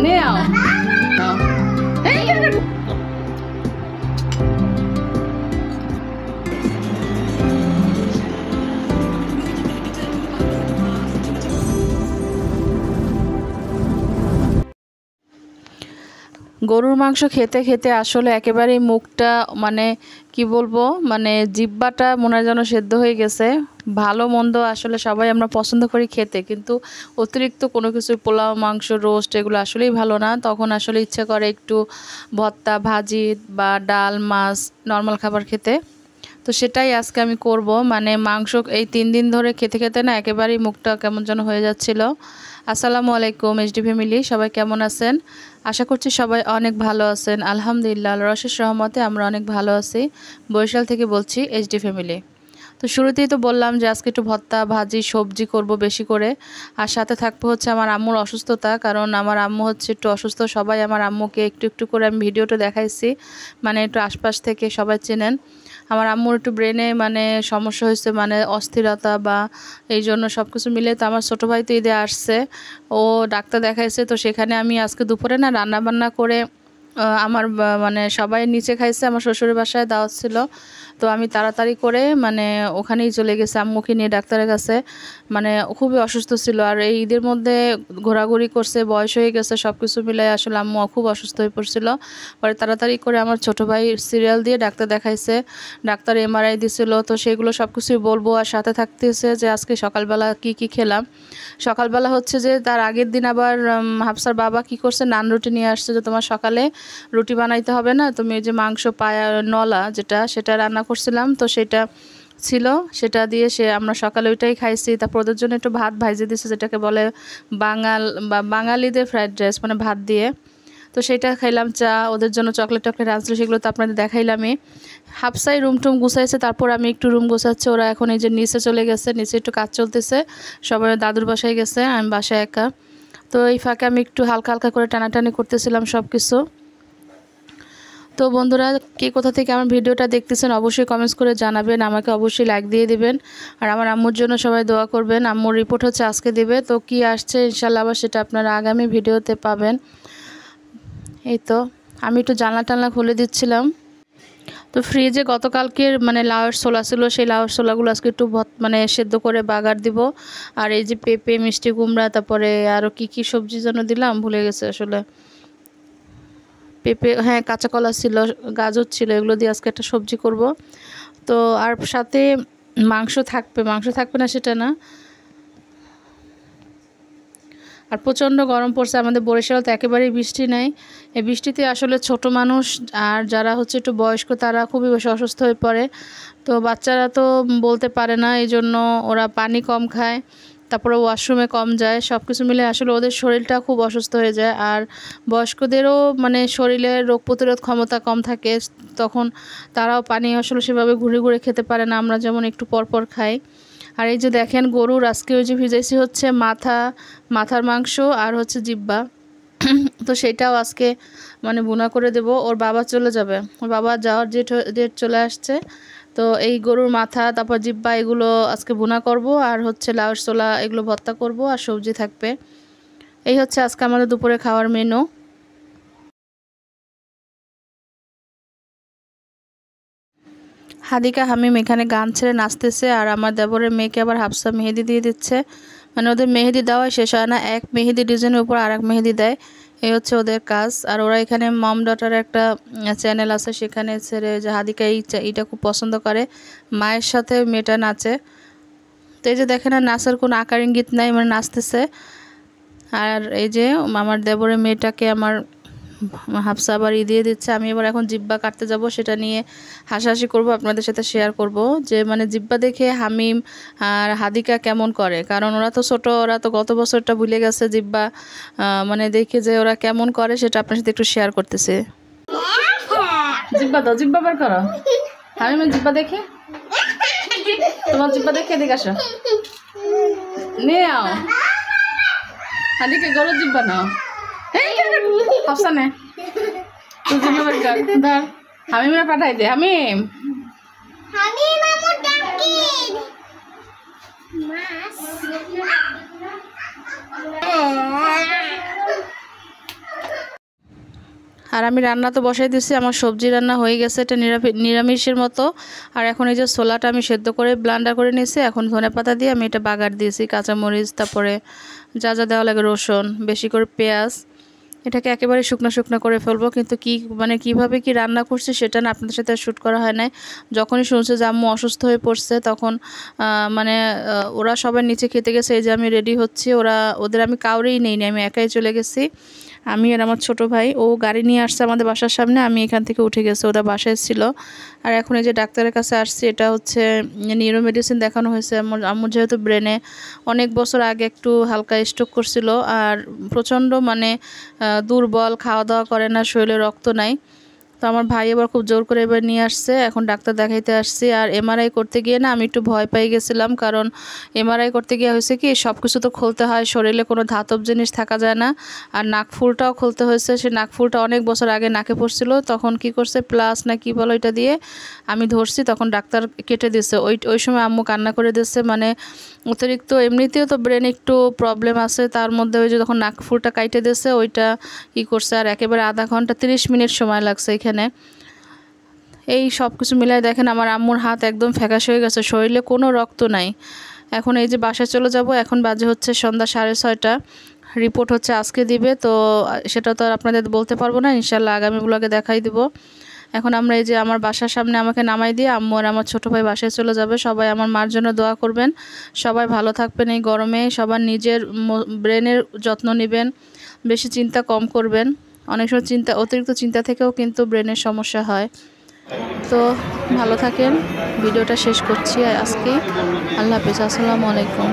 নাও নাও গরুর মাংস খেতে খেতে আসলে একেবারেই মুখটা মানে কি বলবো মানে জিহ্বাটা মনে হয় যেন সেদ্ধ হয়ে গেছে। ভালো মন্দ আসলে সবাই আমরা পছন্দ করি খেতে, কিন্তু অতিরিক্ত কোনো কিছু পোলাও মাংস রোস্ট এগুলো আসলেই ভালো না। তখন আসলে ইচ্ছা করে একটু ভর্তা ভাজি বা ডাল মাছ নর্মাল খাবার খেতে। তো সেটাই আজকে আমি করব। মানে মাংস এই 3 দিন ধরে খেতে খেতে না একেবারেই মুখটা কেমন যেন হয়ে যাচ্ছিল। আসসালামু আলাইকুম এইচডি ফ্যামিলি, সবাই কেমন আছেন? আশা করছি সবাই অনেক ভালো আছেন। আলহামদুলিল্লাহ, আল্লাহর অশেষ রহমতে আমরা অনেক ভালো আছি। বরিশাল থেকে বলছি এইচডি ফ্যামিলি। তো শুরুতেই তো বললাম যে আজকে একটু ভর্তা ভাজি সবজি করব বেশি করে, আর সাথে থাকবে হচ্ছে আমার আম্মুর অসুস্থতা। কারণ আমার আম্মু হচ্ছে একটু অসুস্থ। সবাই আমার আম্মুকে একটু একটু করে আমি ভিডিওটা দেখাইছি, মানে একটু আশপাশ থেকে সবাই চেনেন। আমার আম্মুর একটু ব্রেনে মানে সমস্যা হয়েছে, মানে অস্থিরতা বা এই জন্য সব কিছু মিলে। তো আমার ছোটো ভাই তো ঈদে আসছে, ও ডাক্তার দেখাইছে। তো সেখানে আমি আজকে দুপুরে না রান্না বান্না করে আমার মানে সবাই নিচে খাইছে, আমার শ্বশুরের বাসায় দাওয়াত ছিল। তো আমি তাড়াতাড়ি করে মানে ওখানেই চলে গেছি আম্মুকে নিয়ে ডাক্তারের কাছে। মানে খুবই অসুস্থ ছিল, আর এই ঈদের মধ্যে ঘোরাঘুরি করছে, বয়স হয়ে গেছে, সব কিছু মিলাই আসলে আম্মু খুব অসুস্থ হয়ে পড়ছিল। পরে তাড়াতাড়ি করে আমার ছোটো ভাই সিরিয়াল দিয়ে ডাক্তার দেখাইছে, ডাক্তার এমআরআই দিছিল। তো সেগুলো সব কিছুই বলবো, আর সাথে থাকতেছে যে আজকে সকালবেলা কি কি খেলাম। সকালবেলা হচ্ছে যে তার আগের দিন আবার হাফসার বাবা কি করছে, নান রুটি নিয়ে আসছে, যে তোমার সকালে রুটি বানাইতে হবে না, তুমি এই যে মাংস পায়া নলা সেটা রান্না করছিলাম, তো সেটা ছিল, সেটা দিয়ে আমরা সকালে ওইটাই খাইছি। তারপর ওদের জন্য একটু ভাত ভাইজে দিচ্ছে, যেটাকে বলে বাঙালিদের ফ্রাইড রাইস, মানে ভাত দিয়ে। তো সেটা খাইলাম, চা, ওদের জন্য চকলেট আনছিল, সেগুলো তো আপনাদের দেখাইলামই। হাফসাই রুম টুম গুছাইছে, তারপর আমি একটু রুম গুছাচ্ছি। ওরা এখন এই যে নিচে চলে গেছে, নিচে একটু কাজ চলতেছে, সবাই দাদুর বাসায় গেছে, আমি বাসায় একা। তো এই ফাঁকে আমি একটু হালকা হালকা করে টানাটানি করতেছিলাম সব কিছু। তো বন্ধুরা, কে কোথা থেকে আমার ভিডিওটা দেখতেছেন অবশ্যই কমেন্টস করে জানাবেন, আমাকে অবশ্যই লাইক দিয়ে দিবেন। আর আমার আম্মুর জন্য সবাই দোয়া করবেন। আম্মুর রিপোর্ট হচ্ছে আজকে দিবে, তো কি আসছে ইনশাল্লাহ আবার সেটা আপনারা আগামী ভিডিওতে পাবেন। এই তো আমি একটু জানলা টানলা খুলে দিচ্ছিলাম। তো ফ্রিজে গতকালকের মানে লাউয়ের ছোলা ছিল, সেই লাউয়ের ছোলাগুলো আজকে একটু মানে সেদ্ধ করে বাগার দিব। আর এই যে পেঁপে, মিষ্টি কুমড়া, তারপরে আরও কি কি সবজি যেন দিলাম, ভুলে গেছে আসলে। পেঁপে, হ্যাঁ, কাঁচা কলা ছিল, গাজর ছিল, এগুলো দিয়ে আজকে একটা সবজি করব। তো আর সাথে মাংস থাকবে না সেটা না। আর প্রচণ্ড গরম পড়ছে আমাদের বরিশালে, তো একেবারেই বৃষ্টি নাই। এই বৃষ্টিতে আসলে ছোট মানুষ আর যারা হচ্ছে একটু বয়স্ক তারা খুবই বেশি অসুস্থ হয়ে পড়ে। তো বাচ্চারা তো বলতে পারে না, এই জন্য ওরা পানি কম খায়, তারপরে ওয়াশরুমে কম যায়, সব কিছু মিলে আসলে ওদের শরীরটা খুব অসুস্থ হয়ে যায়। আর বয়স্কদেরও মানে শরীরের রোগ প্রতিরোধ ক্ষমতা কম থাকে, তখন তারাও পানি আসলে সেভাবে ঘুরে ঘুরে খেতে পারে না, আমরা যেমন একটু পরপর খাই। আর এই যে দেখেন গরুর আজকে ওই যে ভিজাইছি হচ্ছে মাথার মাংস আর হচ্ছে জিব্বা। তো সেটাও আজকে মানে ভুনা করে দেব। ওর বাবা চলে যাবে, ওর বাবা যাওয়ার ডেট চলে আসছে। তো এই গরুর মাথা তারপর জিব্বা এগুলো আজকে ভুনা করব, আর হচ্ছে লাউয়ের ছোলা এগুলো ভর্তা করব, আর সবজি থাকবে। এই হচ্ছে আজকে আমাদের দুপুরে খাওয়ার মেনু। হাদিকা হামিম এখানে গান ছেড়ে নাচতেছে, আর আমার দেবরের মেয়েকে আবার হাফসা মেহেদি দিয়ে দিচ্ছে। মানে ওদের মেহেদি দেওয়া শেষ হয় না, এক মেহেদি ডিজাইনের উপর আর এক মেহেদি দেয়, এই হচ্ছে ওদের কাজ। আর ওরা এখানে মম ডটার একটা চ্যানেল আছে, সেখানে ছেড়ে যে হাদিকা এইটা খুব পছন্দ করে, মায়ের সাথে মেয়েটা নাচে। তো এই যে দেখেন, আর নাচের কোনো আকার ইঙ্গিত নাই, মানে নাচতেছে। আর এই যে আমার দেবরের মেয়েটাকে আমার হাফসা আবার দিয়ে দিচ্ছে। আমি এবার এখন জিব্বা কাটতে যাব, সেটা নিয়ে হাসাহাসি করব, আপনাদের সাথে শেয়ার করব যে মানে জিব্বা দেখে হামিম আর হাদিকা কেমন করে, কারণ ওরা তো ছোটো, ওরা তো গত বছরটা ভুলে গেছে জিব্বা মানে দেখে যে ওরা কেমন করে, সেটা আপনার সাথে একটু শেয়ার করতেছে। জিব্বা দাও, জিব্বা বার করো, হামিমের জিব্বা দেখে, তোমার জিব্বা দেখে এদিকে আসো, নাও হাদিকা গরুর জিব্বা নাও, হাফসা নে তুই জিব্বা বার কর, ধর হামিমের পাঠাই দে, হামিম আর আমি রান্না তো বসাই দিয়েছি, আমার সবজি রান্না হয়ে গেছে, এটা নিরামিষের মতো। আর এখন এই যে ছোলাটা আমি সেদ্ধ করে ব্লেন্ডার করে নিয়েছি, এখন ধনেপাতা দিয়ে আমি এটা বাগার দিয়েছি, কাঁচামরিচ, তারপরে যা যা দেওয়া লাগে, রসুন, বেশি করে পেঁয়াজ। এটাকে একেবারে শুকনো শুকনো করে ফেলবো। কিন্তু কিভাবে কি রান্না করছি সেটা না আপনাদের সাথে শ্যুট করা হয় নাই। যখনই শুনছে যে আম্মু অসুস্থ হয়ে পড়ছে তখন ওরা সবাই নিচে খেতে গেছে, এই যে আমি রেডি হচ্ছি, ওদের আমি কাউরেই নেইনি, আমি একাই চলে গেছি। আমি আর আমার ছোট ভাই, ও গাড়ি নিয়ে আসছে আমাদের বাসার সামনে, আমি এখান থেকে উঠে গেছি, ওরা বাসায় ছিল। আর এখন এই যে ডাক্তারের কাছে আসছি, এটা হচ্ছে নিউরো মেডিসিন দেখানো হয়েছে। আম্মুর যেহেতু ব্রেনে অনেক বছর আগে একটু হালকা স্ট্রোক করছিল, আর প্রচণ্ড দুর্বল, খাওয়া দাওয়া করে না, শরীরে রক্ত নাই। তো আমার ভাই এবার খুব জোর করে এবার নিয়ে আসছে, এখন ডাক্তার দেখাইতে আসছি। আর এমআরআই করতে গিয়ে না আমি একটু ভয় পেয়ে গেছিলাম, কারণ এমআরআই করতে গিয়ে হয়েছে কি সব কিছু তো খুলতে হয়, শরীরে কোনো ধাতব জিনিস থাকা যায় না। আর নাকফুলটাও খুলতে হয়েছে, সে নাকফুলটা অনেক বছর আগে নাকে পড়ছিল, তখন কি করছে প্লাস না কি বলো ওইটা দিয়ে আমি ধরছি, তখন ডাক্তার কেটে দিচ্ছে। ওই সময় আম্মু কান্না করে দিচ্ছে, অতিরিক্ত এমনিতেও তো ব্রেনে একটু প্রবলেম আছে, তার মধ্যে ওই যে তখন নাকফুলটা কাইটে দিচ্ছে, ওইটা কি করছে। আর একেবারে আধা ঘন্টা 30 মিনিট সময় লাগছে এখানে। এই সব কিছু মিলাই দেখেন আমার আম্মুর হাত একদম ফ্যাকাশে হয়ে গেছে, শরীরে কোনো রক্ত নাই। এখন এই যে বাসায় চলে যাব, এখন বাজে হচ্ছে সন্ধ্যা 6:30। রিপোর্ট হচ্ছে আজকে দিবে, তো সেটা তো আর আপনাদের বলতে পারবো না, ইনশাল্লাহ আগামী ব্লগে দেখাই দিব। এখন আমরা এই যে আমার বাসার সামনে আমাকে নামাই দিয়ে আম্মু আর আমার ছোটো ভাই বাসায় চলে যাবে। সবাই আমার মার জন্য দোয়া করবেন, সবাই ভালো থাকবেন এই গরমে, সবার নিজের ব্রেনের যত্ন নেবেন, বেশি চিন্তা কম করবেন। অনেক সময় অতিরিক্ত চিন্তা থেকেও কিন্তু ব্রেনের সমস্যা হয়। তো ভালো থাকেন, ভিডিওটা শেষ করছি আজকে। আল্লাহ হাফেজ, আসসালামু আলাইকুম।